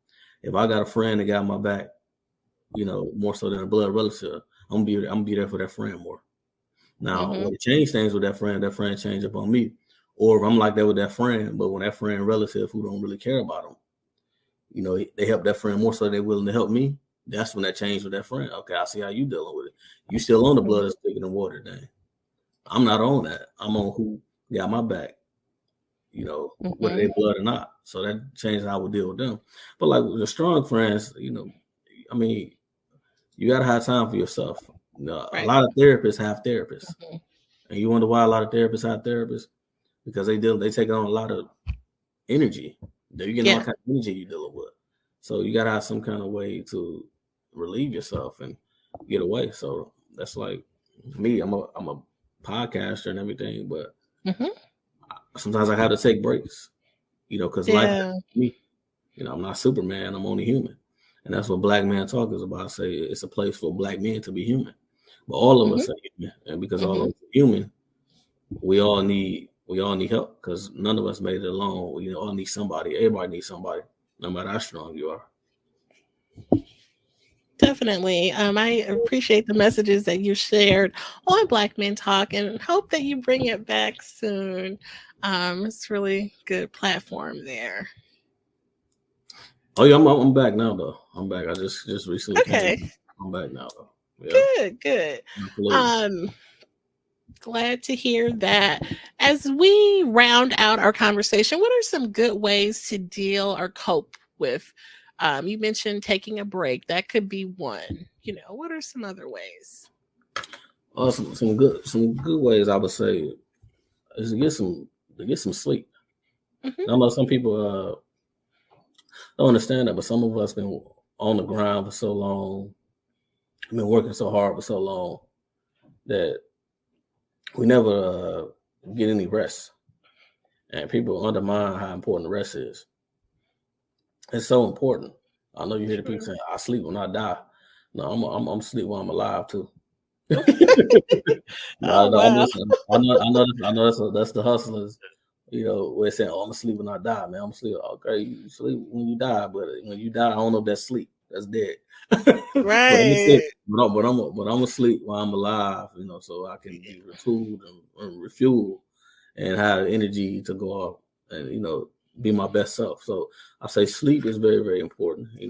If I got a friend that got my back, you know, more so than a blood relative, I'm gonna be there for that friend more. Now, when it change things with that friend changed up on me. Or if I'm like that with that friend, but when that friend relative who don't really care about them, you know, they help that friend more so they're willing to help me. That's when that changed with that friend. Okay, I see how you dealing with it. You still on the blood that's sticking in water, then. I'm not on that. I'm on who got my back, you know, whether they blood or not. So that changed how I would deal with them. But like with the strong friends, you know, I mean, you gotta have time for yourself. You know, a lot of therapists have therapists. And you wonder why a lot of therapists have therapists? Because they take on a lot of energy. You get all kind of energy you're dealing with. So you gotta have some kind of way to relieve yourself and get away. So that's like me. I'm a podcaster and everything, but sometimes I have to take breaks. You know, because life is me. You know, I'm not Superman. I'm only human, and that's what Black Man Talk is about. I say it's a place for Black men to be human, but all of us are human, and because all of us are human, we all need help because none of us made it alone. We all need somebody. Everybody needs somebody, no matter how strong you are. Definitely. I appreciate the messages that you shared on Black Men Talk and hope that you bring it back soon. It's really good platform there. Oh yeah, I'm back now though. I'm back. I just recently came. I'm back now though. Yeah. Good. Glad to hear that. As we round out our conversation, what are some good ways to deal or cope with? You mentioned taking a break. That could be one. You know, what are some other ways? Some good ways I would say is to get some sleep. I know some people don't understand that, but some of us been on the ground for so long, been working so hard for so long that we never get any rest. And people undermine how important rest is. It's so important. I know you hear the people saying, "I sleep when I die." No, I'm sleep while I'm alive too. I know that's the hustlers. You know, where they say, "Oh, I'm gonna sleep when I die, man. I'm gonna sleep." Okay, you sleep when you die, but when you die, I don't know if that's sleep. That's dead. Right. but I'm gonna sleep while I'm alive. You know, so I can be retooled and refueled and have energy to go off and, you know, be my best self. So I say sleep is very, very important. A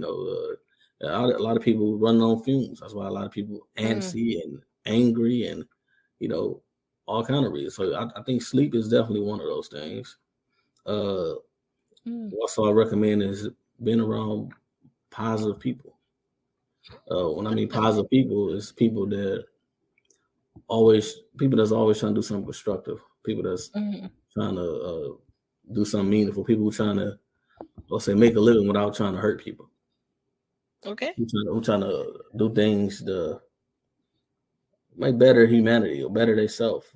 lot of people running on fumes. That's why a lot of people antsy and angry and, all kind of reasons. So I think sleep is definitely one of those things. Also, I recommend is being around positive people. When I mean positive people, it's people that's always trying to do something constructive. People that's trying to do something meaningful. People who are trying to, let's say, make a living without trying to hurt people. Okay. Who trying to do things to make better humanity or better themselves,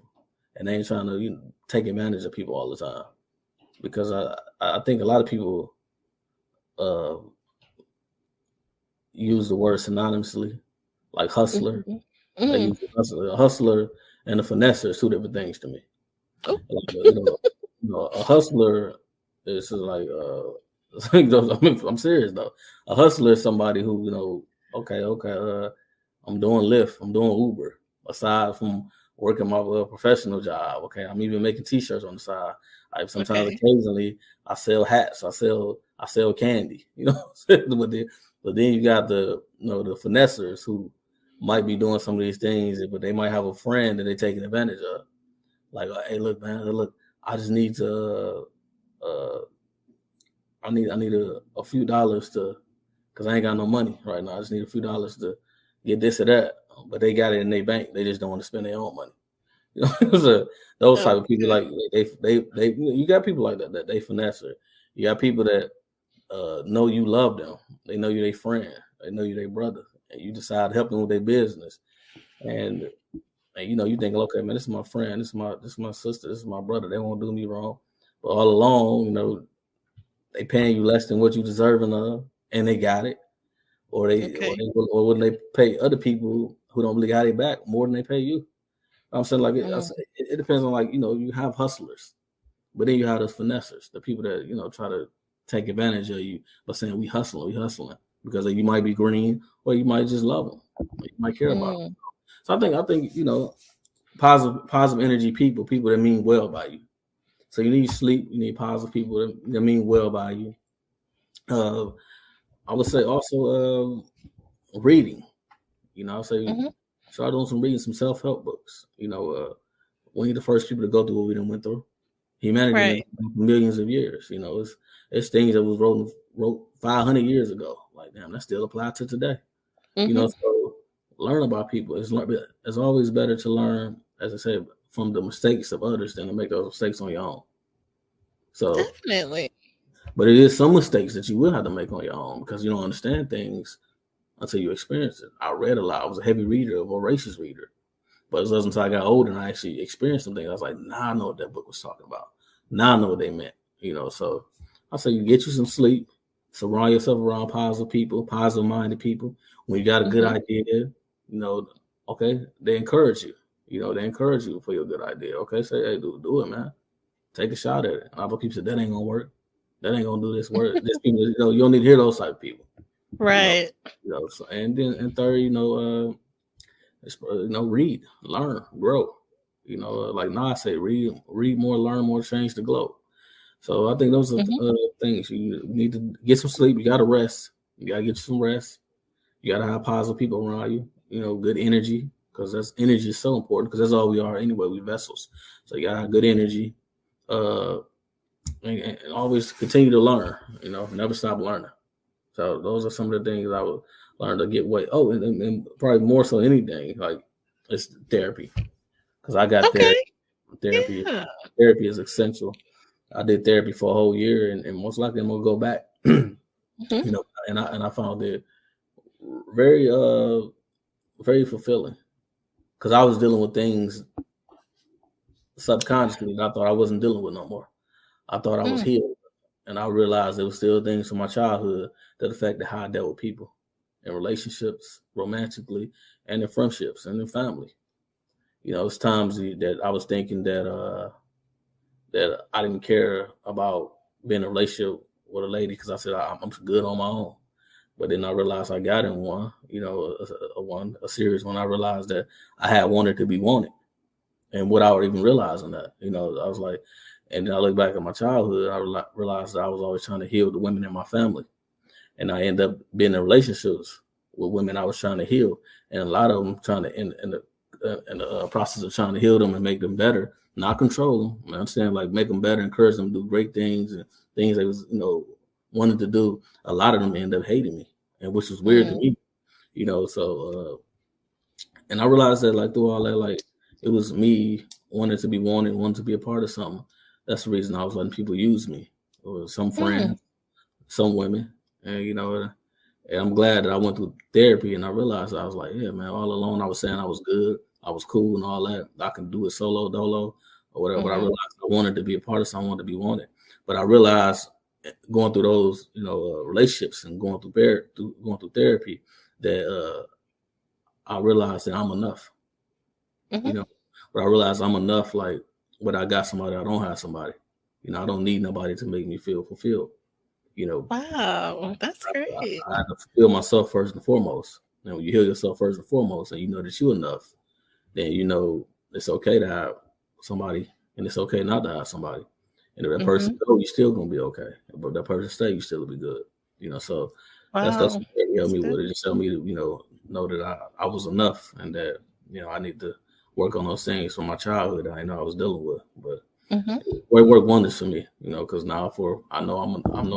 and they ain't trying to take advantage of people all the time. Because I think a lot of people use the word synonymously, like hustler. They use a hustler and a finesser is two different things to me. Like, a hustler is like I'm serious though. A hustler is somebody who I'm doing Lyft, I'm doing Uber. Aside from working my professional job, okay, I'm even making T-shirts on the side. Occasionally I sell hats, I sell candy, but then you got the finessers who might be doing some of these things, but they might have a friend that they're taking advantage of. Like, hey, look, man, I just need to, I need a few dollars because I ain't got no money right now. I just need a few dollars to get this or that. But they got it in their bank. They just don't want to spend their own money. Those type of people, like they you got people like that they finesser. You got people that know you love them. They know you their friend. They know you their brother. And you decide to help them with their business. And you think, okay, man, this is my friend, this is my sister, this is my brother. They won't do me wrong. But all along, they paying you less than what you deserving of, and they got it. Or when they pay other people who don't really got it back more than they pay you. I'm saying, like, it depends on, like, you have hustlers, but then you have those finessers, the people that try to take advantage of you by saying we hustling because you might be green or you might just love them, you might care about them. So I think positive energy people that mean well by you. So you need sleep, you need positive people that mean well by you. I would say also reading. I say start doing some reading, some self-help books. We need the first people to go through what we done went through. Humanity millions of years. It's things that was wrote 500 years ago. Like, damn, that still applies to today. So learn about people. It's always better to learn, as I said, from the mistakes of others than to make those mistakes on your own. So definitely. But it is some mistakes that you will have to make on your own because you don't understand things until you experience it. I read a lot. I was a heavy reader, a voracious reader. But it wasn't until I got older and I actually experienced something. I was like, I know what that book was talking about. Now I know what they meant. So I say you get you some sleep, surround yourself around positive people, positive-minded people. When you got a good idea, okay, they encourage you. They encourage you for your good idea. Okay, say, hey, do it, man. Take a shot at it. And other people said, that ain't going to work. That ain't going to do this work. There's people, you don't need to hear those type of people. Right. So, and then, and third, read, learn, grow. Like Nas say, read more, learn more, change the globe. So I think those are things. You need to get some sleep. You got to rest. You got to get some rest. You got to have positive people around you. Good energy, because that's energy is so important because that's all we are anyway. We vessels. So you got to have good energy. And always continue to learn. Never stop learning. So those are some of the things I would learn to get weight. Oh, and probably more so anything, like it's therapy. Because I got therapy. Yeah. Therapy is essential. I did therapy for a whole year, and most likely I'm gonna go back. And I found it very very fulfilling because I was dealing with things subconsciously that I thought I wasn't dealing with no more. I thought I was healed. And I realized there were still things from my childhood that affected how I dealt with people in relationships, romantically, and in friendships and in family. It's times that I was thinking that I didn't care about being in a relationship with a lady because I said I'm good on my own. But then I realized I got in one, a serious one. I realized that I had wanted to be wanted, and without even realizing that, I was like, And then I look back at my childhood, I realized that I was always trying to heal the women in my family. And I ended up being in relationships with women I was trying to heal. And a lot of them trying to, in the process of trying to heal them and make them better, not control them. I'm saying, like, make them better, encourage them to do great things and things they was, wanted to do. A lot of them end up hating me, and which was weird to me, so, and I realized that, like, through all that, like, it was me wanting to be wanted, wanting to be a part of something. That's the reason I was letting people use me, or some friends, some women, and, and I'm glad that I went through therapy, and I realized, I was like, yeah, man, all alone I was saying I was good, I was cool and all that. I can do it solo, dolo, or whatever. But I realized I wanted to be a part of something, I wanted to be wanted. But I realized going through those, relationships and going through therapy, that I realized that I'm enough. But I realized I'm enough, like, when I got somebody, I don't have somebody. I don't need nobody to make me feel fulfilled. Wow, that's great. I have to fulfill myself first and foremost. And when you heal yourself first and foremost, and you know that you're enough, then it's okay to have somebody, and it's okay not to have somebody. And if that person go, you're still gonna be okay. But if that person stay, you still will be good. So that's what helped me with it. Just helped me to know that I was enough, and that I need to work on those things from my childhood that I know I was dealing with. But it worked wonders for me, because now I know I'm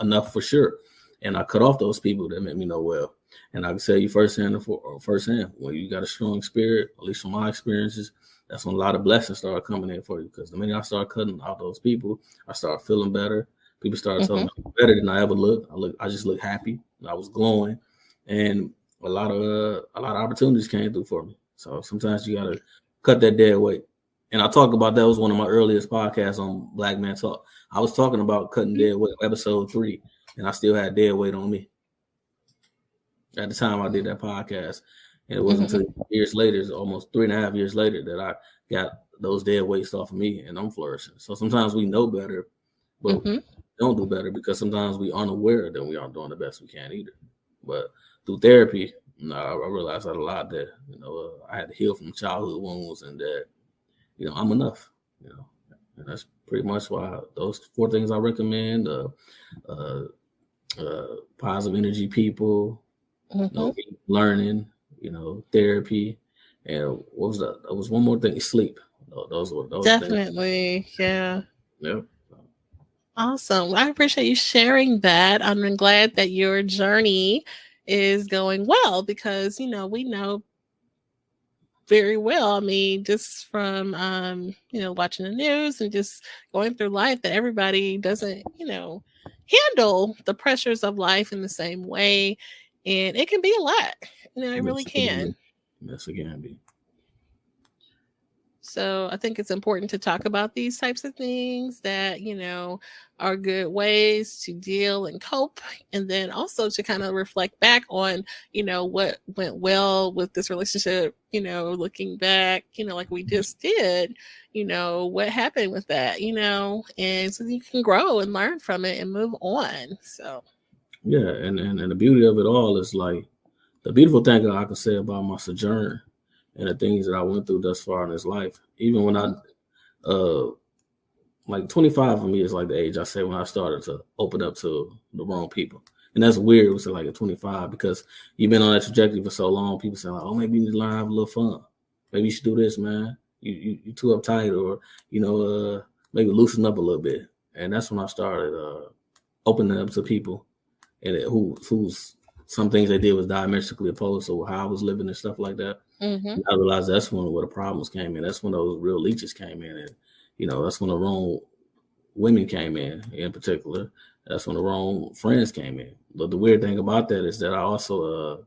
enough for sure. And I cut off those people that made me know well. And I can tell you firsthand, when you got a strong spirit, at least from my experiences, that's when a lot of blessings started coming in for you. Because the minute I started cutting out those people, I started feeling better. People started telling me I'm better than I ever looked. I just looked happy. I was glowing, and a lot of opportunities came through for me. So sometimes you gotta cut that dead weight. And I talked about that was one of my earliest podcasts on Black Man Talk. I was talking about cutting dead weight, episode 3, and I still had dead weight on me at the time I did that podcast. And it wasn't until years later, almost 3.5 years later, that I got those dead weights off of me, and I'm flourishing. So sometimes we know better, but we don't do better because sometimes we aren't aware that we aren't doing the best we can either. But through therapy, I realized that a lot, that I had to heal from childhood wounds, and that I'm enough. And that's pretty much why those 4 things I recommend: positive energy people, learning, therapy, and what was that? There was one more thing: sleep. Those definitely things. Yeah. Yep. Awesome. I appreciate you sharing that. I'm glad that your journey is going well, because we know very well. I mean, just from watching the news and just going through life, that everybody doesn't handle the pressures of life in the same way, and it can be a lot. It really can. Yes, it can be. So I think it's important to talk about these types of things that, are good ways to deal and cope. And then also to kind of reflect back on, what went well with this relationship, looking back, like we just did, what happened with that, and so you can grow and learn from it and move on. So. Yeah. And the beauty of it all is, like, the beautiful thing I can say about my sojourn and the things that I went through thus far in this life, even when I, like 25 for me is like the age I say when I started to open up to the wrong people. And that's weird. It was like at 25, because you've been on that trajectory for so long. People say, like, oh, maybe you need to learn how to have a little fun. Maybe you should do this, man. You too uptight, or, maybe loosen up a little bit. And that's when I started opening up to people, and who's some things they did was diametrically opposed to how I was living and stuff like that. I realized that's where the problems came in. That's when those real leeches came in, and that's when the wrong women came in particular. That's when the wrong friends came in. But the weird thing about that is that I also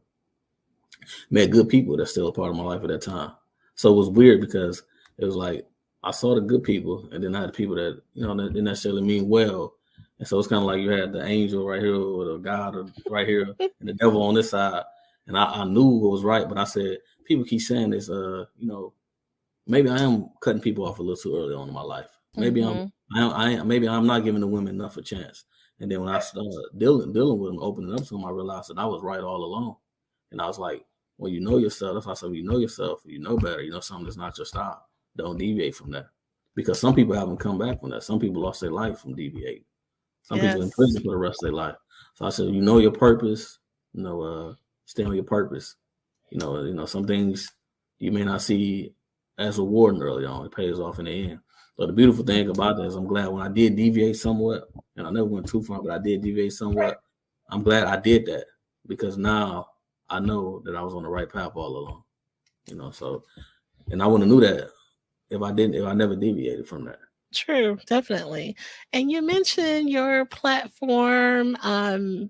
met good people that's still a part of my life at that time. So it was weird, because it was like I saw the good people, and then I had the people that that didn't necessarily mean well. And so it's kind of like you had the angel right here, or the God right here, and the devil on this side. And I knew what was right, but I said, people keep saying this, maybe I am cutting people off a little too early on in my life. Maybe maybe I'm not giving the women enough a chance. And then when I started dealing with them, opening up to them, I realized that I was right all along. And I was like, well, you know yourself. That's why I said, you know yourself, you know better, something that's not your style. Don't deviate from that. because some people haven't come back from that. Some people lost their life from deviating. Some people in Yes. prison for the rest of their life. So I said, you know your purpose, stay on your purpose. Some things you may not see as rewarding early on. It pays off in the end. So the beautiful thing about that is I'm glad when I did deviate somewhat, and I never went too far, but I did deviate somewhat. I'm glad I did that because now I know that I was on the right path all along. So, and I wouldn't have knew that if I never deviated from that. True, definitely. And you mentioned your platform,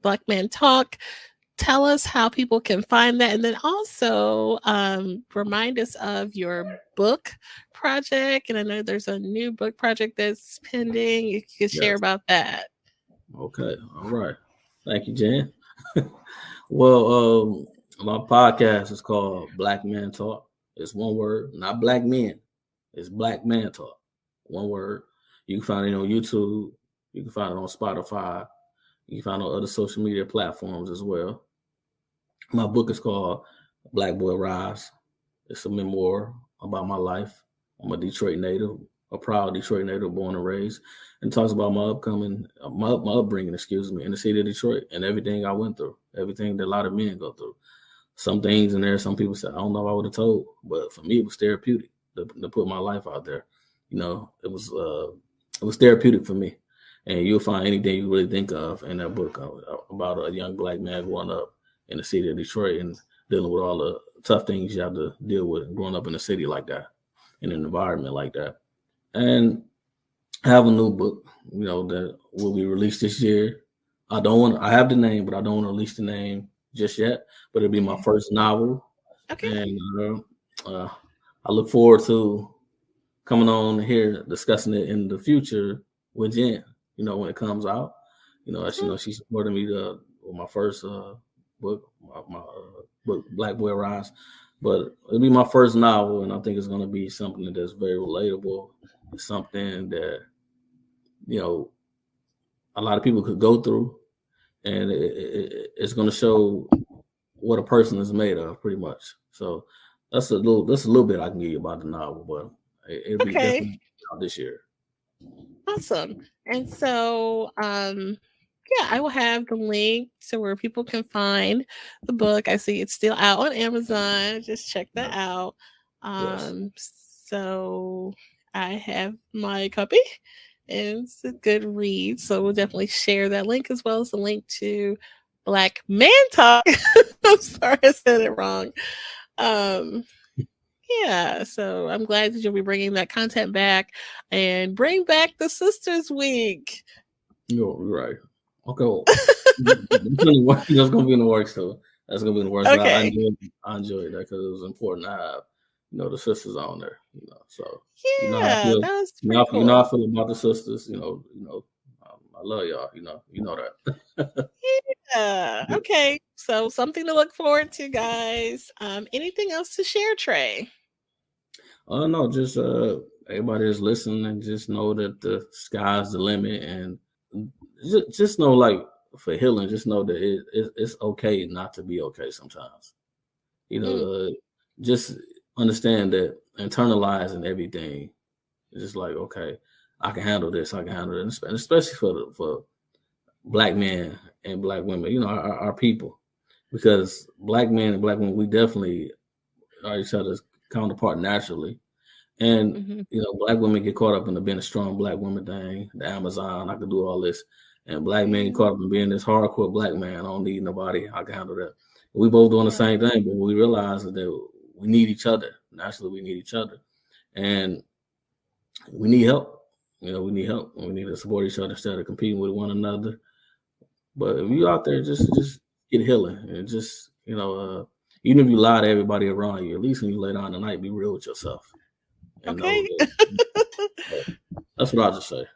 Black Man Talk. Tell us how people can find that, and then also remind us of your book project. And I know there's a new book project that's pending. You could share about that. Okay, all right. Thank you, Jen. Well, my podcast is called Black Man Talk. It's one word, not black men. It's Black Man Talk. One word. You can find it on YouTube. You can find it on Spotify. You can find it on other social media platforms as well. My book is called Black Boy Rise. It's a memoir about my life. I'm a Detroit native, a proud Detroit native, born and raised, and talks about my upbringing, in the city of Detroit and everything I went through, everything that a lot of men go through. Some things in there, some people say, I don't know if I would have told, but for me, it was therapeutic to put my life out there. It was therapeutic for me. And you'll find anything you really think of in that book about a young Black man growing up in the city of Detroit and dealing with all the tough things you have to deal with growing up in a city like that, in an environment like that. And I have a new book, that will be released this year. I have the name, but I don't want to release the name just yet, but it'll be my first novel. Okay. And I look forward to coming on here discussing it in the future with Jen, when it comes out. She supported me with my first book, my book, Black Boy Rise. But it'll be my first novel, and I think it's going to be something that's very relatable. It's something that, a lot of people could go through, and it's going to show what a person is made of, pretty much. So that's a little bit I can give you about the novel, but it'll be definitely out this year. Awesome. And so, I will have the link to where people can find the book. I see it's still out on Amazon. Just check that out. So I have my copy, and it's a good read. So we'll definitely share that link as well as the link to Black Man Talk. I'm sorry I said it wrong. So I'm glad that you'll be bringing that content back and bring back the Sisters Week. You're right. Okay. Well, that's going to be in the works, though. That's going to be in the works. Okay. I enjoyed that because it was important to have, the sisters on there. So that was cool. I feel about the sisters. I love y'all. You know that. Okay. So something to look forward to, guys. Anything else to share, Trey? No, just everybody is listening, and just know that the sky's the limit, and just know, like, for healing, just know that it's okay not to be okay sometimes. Just understand that internalizing everything is just like, okay, I can handle this, I can handle it, and especially for Black men and Black women, our people, because Black men and Black women, we definitely are each other's counterpart naturally. And Black women get caught up in the being a strong Black woman thing, the Amazon, I could do all this. And Black men get caught up in being this hardcore Black man, I don't need nobody, I can handle that. We both doing the same thing, but we realize that we need each other. Naturally, we need each other. And we need help. We need help. We need to support each other instead of competing with one another. But if you out there, just get healing. And just, even if you lie to everybody around you, at least when you lay down tonight, be real with yourself. Okay. That's what I'll just say.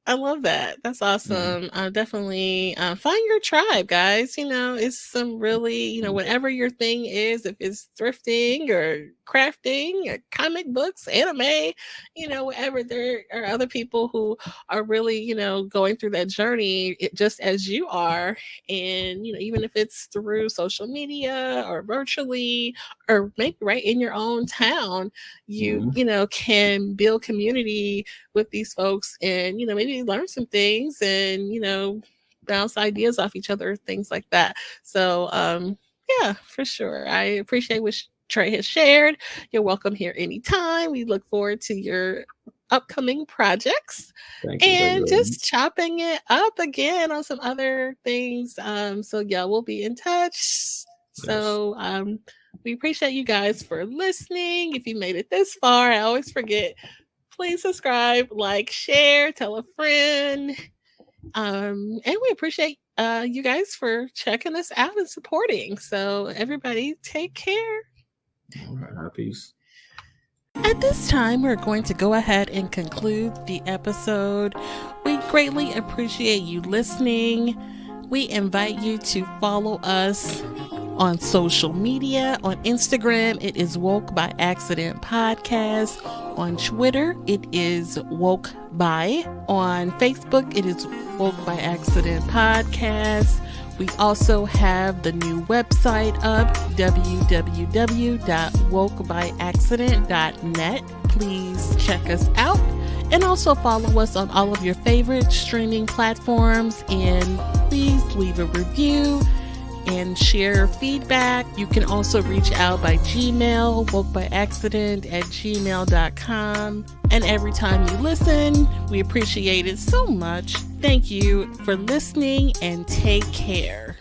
I love that. That's awesome. Definitely find your tribe, guys. It's some really, whatever your thing is, if it's thrifting or crafting, comic books, anime, whatever. There are other people who are really, going through that journey just as you are. And, even if it's through social media or virtually, or maybe right in your own town, you, can build community with these folks and, maybe learn some things and, bounce ideas off each other, things like that. So, yeah, for sure. I appreciate what Trey has shared. You're welcome here anytime. We look forward to your upcoming projects and just chopping it up again on some other things. So yeah, we'll be in touch. Yes. So we appreciate you guys for listening. If you made it this far, I always forget. Please subscribe, like, share, tell a friend. And we appreciate you guys for checking us out and supporting. So everybody take care. All right, peace. At this time, we're going to go ahead and conclude the episode. We greatly appreciate you listening. We invite you to follow us on social media. On Instagram, it is Woke by Accident Podcast. On Twitter, it is Woke by. On Facebook, it is Woke by Accident Podcast. We also have the new website up, www.wokebyaccident.net. Please check us out and also follow us on all of your favorite streaming platforms, and please leave a review and share feedback. You can also reach out by Gmail, wokebyaccident@gmail.com. And every time you listen, we appreciate it so much. Thank you for listening and take care.